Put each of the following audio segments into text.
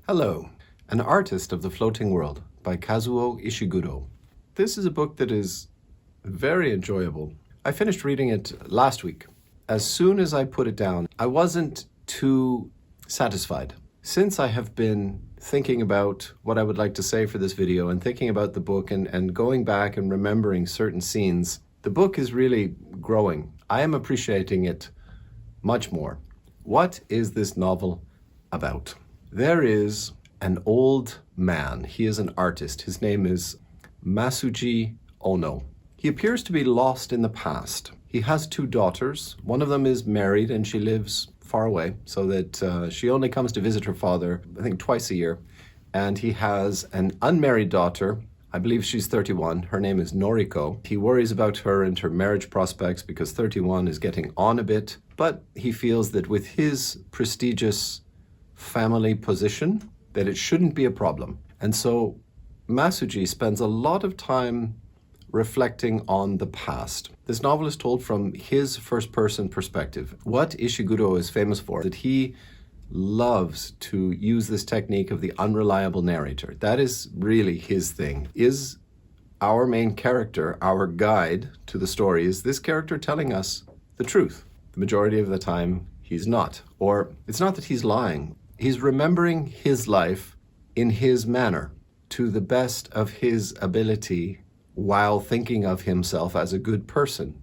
Hello, An Artist of the Floating World by Kazuo Ishiguro. This is a book that is very enjoyable. I finished reading it last week. As soon as I put it down, I wasn't too satisfied. Since I have been thinking about what I would like to say for this video and thinking about the book and going back and remembering certain scenes, the book is really growing. I am appreciating it much more. What is this novel about? There is an old man. He is an artist. His name is Masuji Ono. He appears to be lost in the past. He has two daughters. One of them is married and she lives far away, so that she only comes to visit her father, I think, twice a year. And he has an unmarried daughter. I believe she's 31. Her name is Noriko. He worries about her and her marriage prospects because 31 is getting on a bit, but he feels that with his prestigious family position, that it shouldn't be a problem. And so Masuji spends a lot of time reflecting on the past. This novel is told from his first-person perspective. What Ishiguro is famous for, that he loves to use this technique of the unreliable narrator. That is really his thing. Is our main character, our guide to the story, is this character telling us the truth? The majority of the time, he's not. Or it's not that he's lying. He's remembering his life in his manner, to the best of his ability, while thinking of himself as a good person,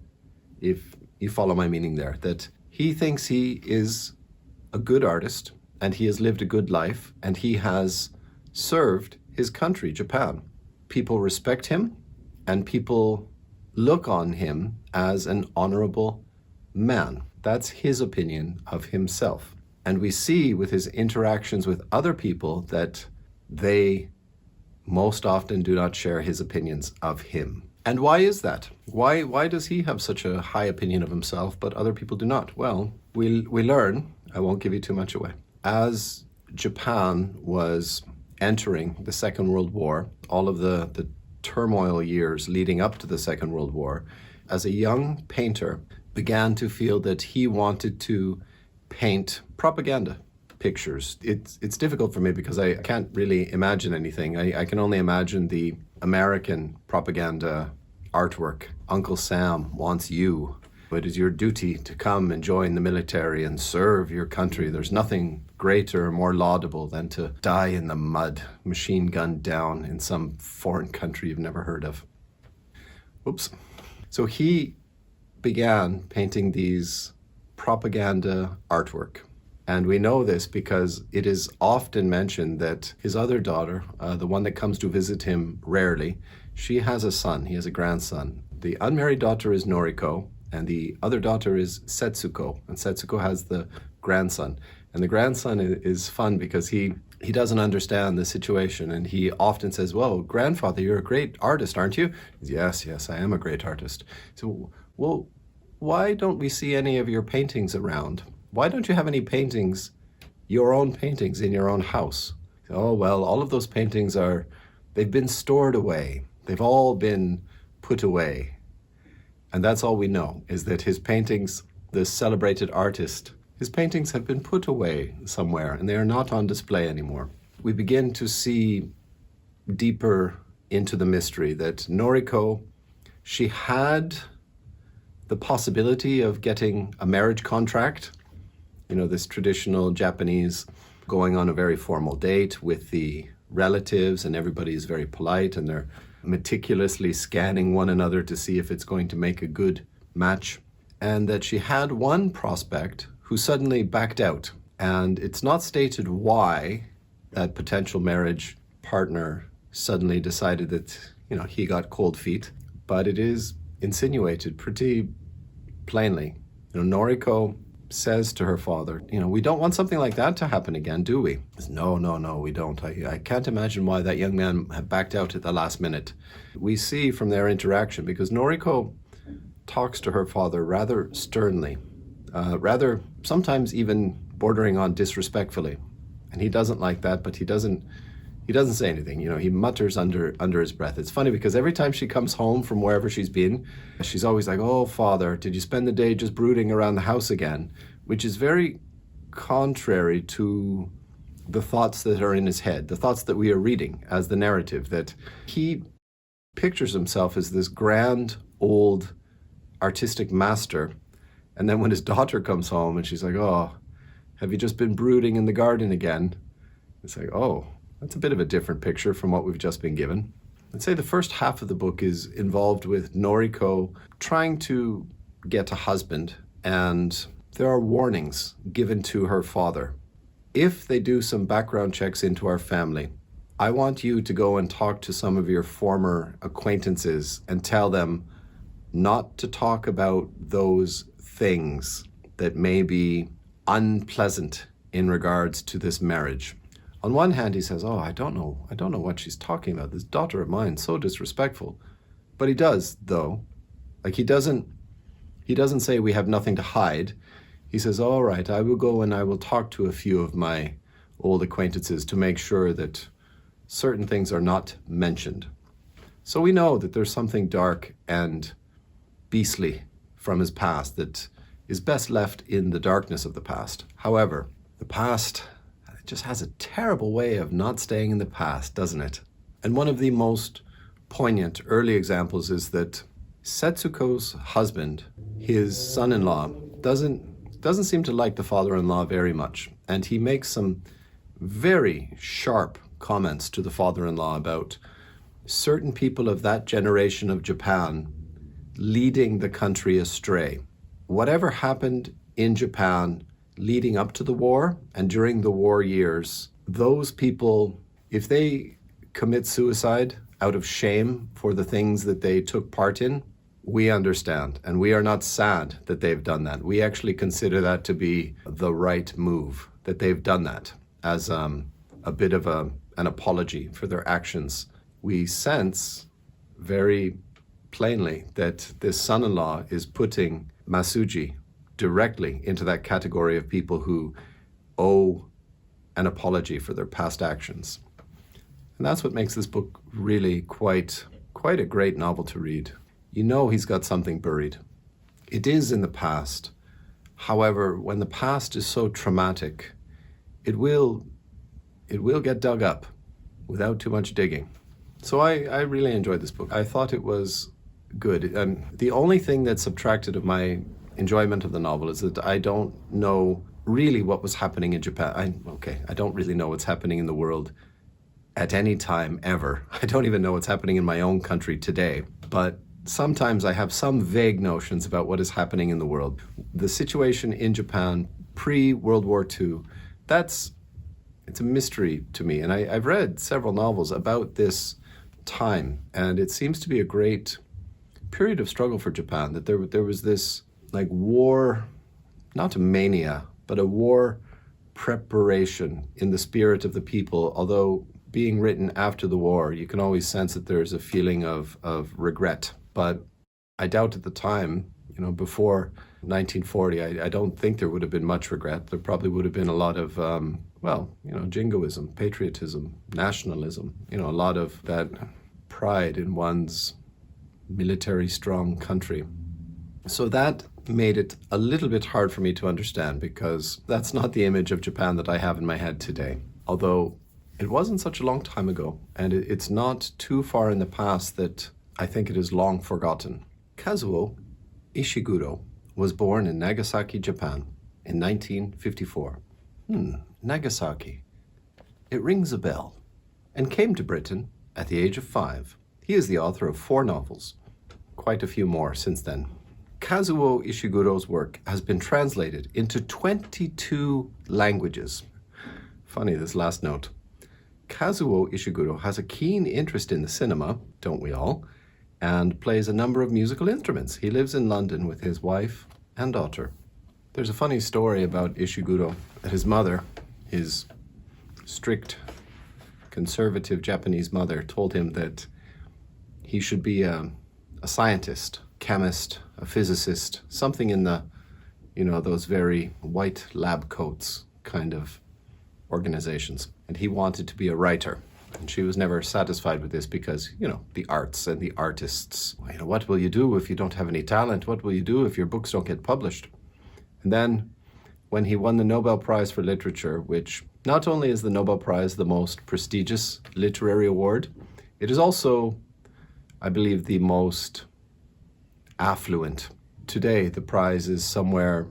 if you follow my meaning there. That he thinks he is a good artist, and he has lived a good life, and he has served his country, Japan. People respect him, and people look on him as an honorable man. That's his opinion of himself. And we see with his interactions with other people that they most often do not share his opinions of him. And why is that? Why does he have such a high opinion of himself, but other people do not? Well, we learn, I won't give you too much away. As Japan was entering the Second World War, all of the turmoil years leading up to the Second World War, as a young painter, began to feel that he wanted to paint propaganda pictures. It's difficult for me because I can't really imagine anything. I can only imagine the American propaganda artwork. Uncle Sam wants you. It is your duty to come and join the military and serve your country. There's nothing greater or more laudable than to die in the mud, machine gunned down in some foreign country you've never heard of. Oops. So he began painting these propaganda artwork. And we know this because it is often mentioned that his other daughter, the one that comes to visit him rarely, she has a son. He has a grandson. The unmarried daughter is Noriko, and the other daughter is Setsuko. And Setsuko has the grandson. And the grandson is fun because he doesn't understand the situation. And he often says, well, grandfather, you're a great artist, aren't you? Yes, I am a great artist. So, well, why don't we see any of your paintings around? Why don't you have any paintings, your own paintings, in your own house? Oh, well, all of those paintings they've been stored away. They've all been put away. And that's all we know, is that his paintings, this celebrated artist, his paintings have been put away somewhere, and they are not on display anymore. We begin to see deeper into the mystery that Noriko, she had the possibility of getting a marriage contract, this traditional Japanese going on a very formal date with the relatives, and everybody is very polite and they're meticulously scanning one another to see if it's going to make a good match. And that she had one prospect who suddenly backed out. And it's not stated why that potential marriage partner suddenly decided that, he got cold feet, but it is insinuated pretty plainly. Noriko says to her father, we don't want something like that to happen again, do we? He says, no, we don't. I can't imagine why that young man had backed out at the last minute. We see from their interaction, because Noriko talks to her father rather sternly, rather sometimes even bordering on disrespectfully. And he doesn't like that, but he doesn't say anything. He mutters under his breath. It's funny because every time she comes home from wherever she's been, she's always like, oh, father, did you spend the day just brooding around the house again? Which is very contrary to the thoughts that are in his head, the thoughts that we are reading as the narrative, that he pictures himself as this grand old artistic master. And then when his daughter comes home and she's like, oh, have you just been brooding in the garden again? It's like, oh, that's a bit of a different picture from what we've just been given. I'd say the first half of the book is involved with Noriko trying to get a husband, and there are warnings given to her father. If they do some background checks into our family, I want you to go and talk to some of your former acquaintances and tell them not to talk about those things that may be unpleasant in regards to this marriage. On one hand, he says, oh, I don't know what she's talking about. This daughter of mine, so disrespectful. But he does, though. Like, he doesn't say we have nothing to hide. He says, all right, I will go and I will talk to a few of my old acquaintances to make sure that certain things are not mentioned. So we know that there's something dark and beastly from his past that is best left in the darkness of the past. However, the past just has a terrible way of not staying in the past, doesn't it? And one of the most poignant early examples is that Setsuko's husband, his son-in-law, doesn't seem to like the father-in-law very much. And he makes some very sharp comments to the father-in-law about certain people of that generation of Japan leading the country astray. Whatever happened in Japan leading up to the war and during the war years, those people, if they commit suicide out of shame for the things that they took part in, we understand, and we are not sad that they've done that. We actually consider that to be the right move, that they've done that as a bit of an apology for their actions. We sense very plainly that this son-in-law is putting Masuji directly into that category of people who owe an apology for their past actions. And that's what makes this book really quite a great novel to read. You know he's got something buried. It is in the past. However, when the past is so traumatic, it will get dug up without too much digging. So I really enjoyed this book. I thought it was good. The only thing that subtracted of my enjoyment of the novel is that I don't know really what was happening in Japan. I don't really know what's happening in the world at any time ever. I don't even know what's happening in my own country today. But sometimes I have some vague notions about what is happening in the world. The situation in Japan pre-World War II, it's a mystery to me. And I've read several novels about this time, and it seems to be a great period of struggle for Japan, that there was this like war, not a mania, but a war preparation in the spirit of the people. Although being written after the war, you can always sense that there's a feeling of regret. But I doubt at the time, before 1940, I don't think there would have been much regret. There probably would have been a lot of, jingoism, patriotism, nationalism, a lot of that pride in one's military strong country. So that made it a little bit hard for me to understand, because that's not the image of Japan that I have in my head today. Although it wasn't such a long time ago, and it's not too far in the past that I think it is long forgotten. Kazuo Ishiguro was born in Nagasaki, Japan in 1954. Nagasaki. It rings a bell. And came to Britain at the age of 5. He is the author of 4 novels, quite a few more since then. Kazuo Ishiguro's work has been translated into 22 languages. Funny, this last note. Kazuo Ishiguro has a keen interest in the cinema, don't we all, and plays a number of musical instruments. He lives in London with his wife and daughter. There's a funny story about Ishiguro, that his mother, his strict, conservative Japanese mother, told him that he should be a scientist, chemist, a physicist, something in the, those very white lab coats kind of organizations. And he wanted to be a writer. And she was never satisfied with this because, the arts and the artists. What will you do if you don't have any talent? What will you do if your books don't get published? And then when he won the Nobel Prize for Literature, which Not only is the Nobel Prize the most prestigious literary award, it is also, I believe, the most affluent. Today, the prize is somewhere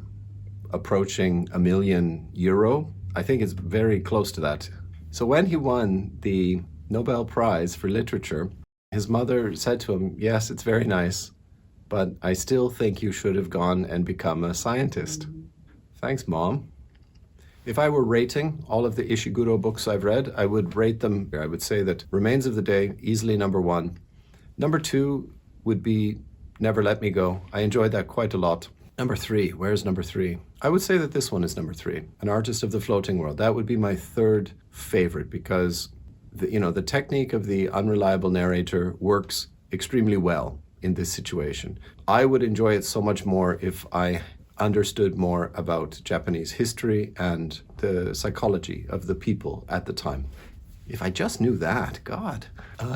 approaching €1 million. I think it's very close to that. So when he won the Nobel Prize for Literature, his mother said to him, "Yes, it's very nice, but I still think you should have gone and become a scientist." Thanks, Mom. If I were rating all of the Ishiguro books I've read, I would rate them. I would say that Remains of the Day, easily number 1. Number 2 would be Never Let Me Go. I enjoyed that quite a lot. Number 3, where's number 3? I would say that this one is number 3, An Artist of the Floating World. That would be my third favorite because the technique of the unreliable narrator works extremely well in this situation. I would enjoy it so much more if I understood more about Japanese history and the psychology of the people at the time. If I just knew that, God.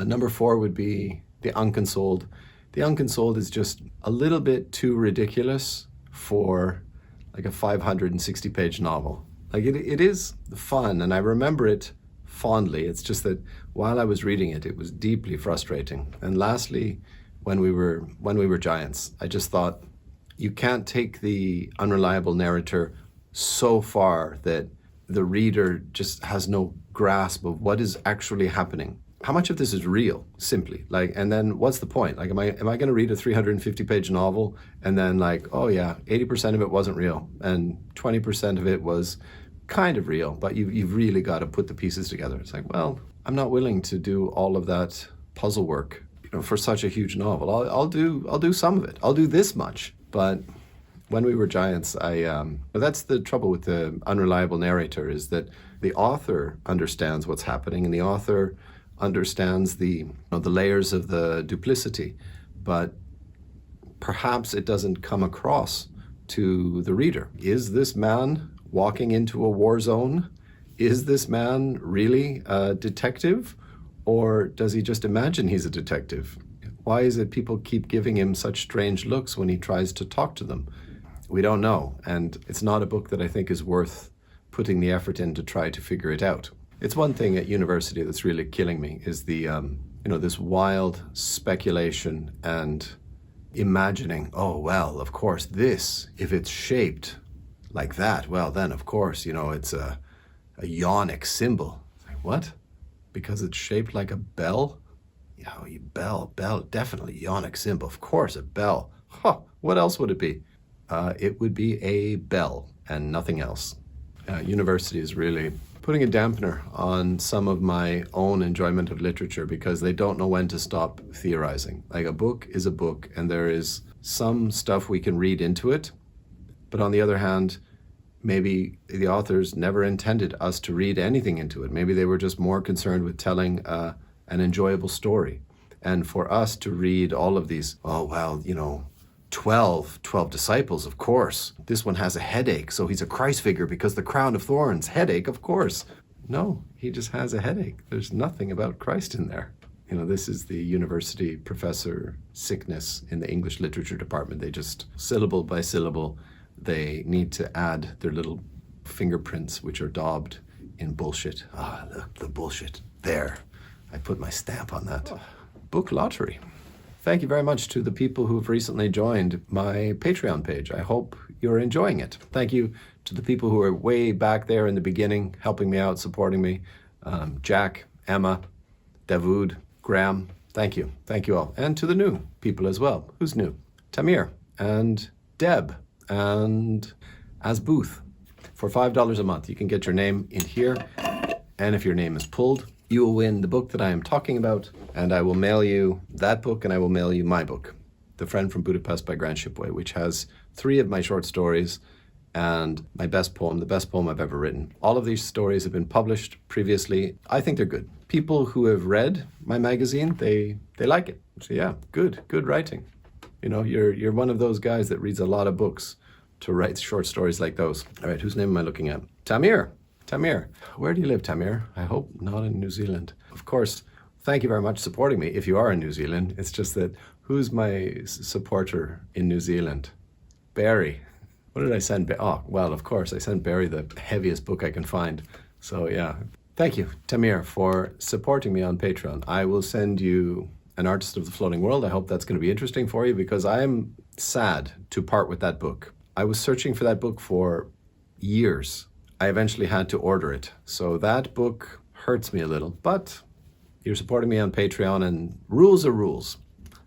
Number 4 would be The Unconsoled. The Unconsoled is just a little bit too ridiculous for like a 560-page novel. Like it is fun, and I remember it fondly. It's just that while I was reading it, it was deeply frustrating. And lastly, when we were giants, I just thought, you can't take the unreliable narrator so far that the reader just has no grasp of what is actually happening. How much of this is real, simply? And then what's the point? Am I going to read a 350-page novel and then oh yeah, 80% of it wasn't real and 20% of it was kind of real, but you've really got to put the pieces together. It's well, I'm not willing to do all of that puzzle work, for such a huge novel. I'll do some of it. I'll do this much. But when we were giants, that's the trouble with the unreliable narrator, is that the author understands what's happening and the author understands the layers of the duplicity, but perhaps it doesn't come across to the reader. Is this man walking into a war zone? Is this man really a detective? Or does he just imagine he's a detective? Why is it people keep giving him such strange looks when he tries to talk to them? We don't know, and it's not a book that I think is worth putting the effort in to try to figure it out. It's one thing at university that's really killing me is the, this wild speculation and imagining, oh, well, of course, this, if it's shaped like that, well, then, of course, it's a ionic symbol. What? Because it's shaped like a bell? Bell, definitely ionic symbol. Of course, a bell. What else would it be? It would be a bell and nothing else. University is really putting a dampener on some of my own enjoyment of literature because they don't know when to stop theorizing. A book is a book, and there is some stuff we can read into it, but on the other hand, maybe the authors never intended us to read anything into it. Maybe they were just more concerned with telling an enjoyable story. And for us to read all of these, 12 disciples, of course. This one has a headache, so he's a Christ figure because the crown of thorns, headache, of course. No, he just has a headache. There's nothing about Christ in there. This is the university professor sickness in the English literature department. They just, syllable by syllable, they need to add their little fingerprints, which are daubed in bullshit. Look, the bullshit. There. I put my stamp on that. Book lottery. Thank you very much to the people who have recently joined my Patreon page. I hope you're enjoying it. Thank you to the people who are way back there in the beginning, helping me out, supporting me. Jack, Emma, Davud, Graham. Thank you. Thank you all. And to the new people as well. Who's new? Tamir and Deb and Asbooth. For $5 a month, you can get your name in here. And if your name is pulled, you will win the book that I am talking about, and I will mail you that book, and I will mail you my book, The Friend from Budapest by Grant Shipway, which has 3 of my short stories and my best poem, the best poem I've ever written. All of these stories have been published previously. I think they're good. People who have read my magazine, they like it. So yeah, good writing. You're one of those guys that reads a lot of books to write short stories like those. All right, whose name am I looking at? Tamir. Where do you live, Tamir? I hope not in New Zealand. Of course, thank you very much for supporting me if you are in New Zealand. It's just that, who's my supporter in New Zealand? Barry. What did I send? Oh, well, of course, I sent Barry the heaviest book I can find. So yeah, thank you, Tamir, for supporting me on Patreon. I will send you An Artist of the Floating World. I hope that's going to be interesting for you because I am sad to part with that book. I was searching for that book for years. I eventually had to order it. So that book hurts me a little, but you're supporting me on Patreon and rules are rules.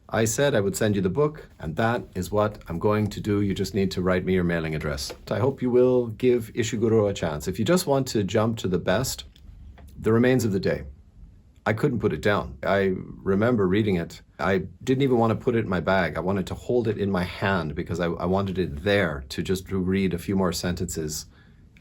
I said I would send you the book, and that is what I'm going to do. You just need to write me your mailing address. I hope you will give Ishiguro a chance. If you just want to jump to the best, The Remains of the Day. I couldn't put it down. I remember reading it. I didn't even want to put it in my bag. I wanted to hold it in my hand because I wanted it there to just read a few more sentences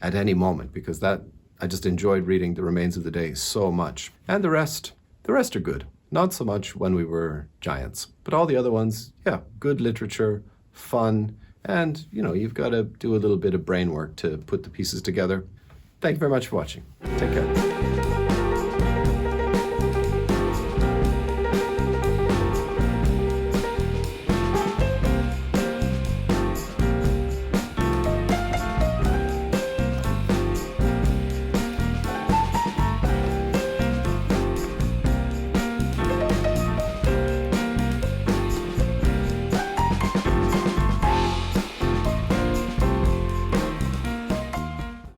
at any moment because I just enjoyed reading The Remains of the Day so much. And the rest are good. Not so much When We Were Giants, but all the other ones, yeah, good literature, fun, and you've got to do a little bit of brain work to put the pieces together. Thank you very much for watching. Take care.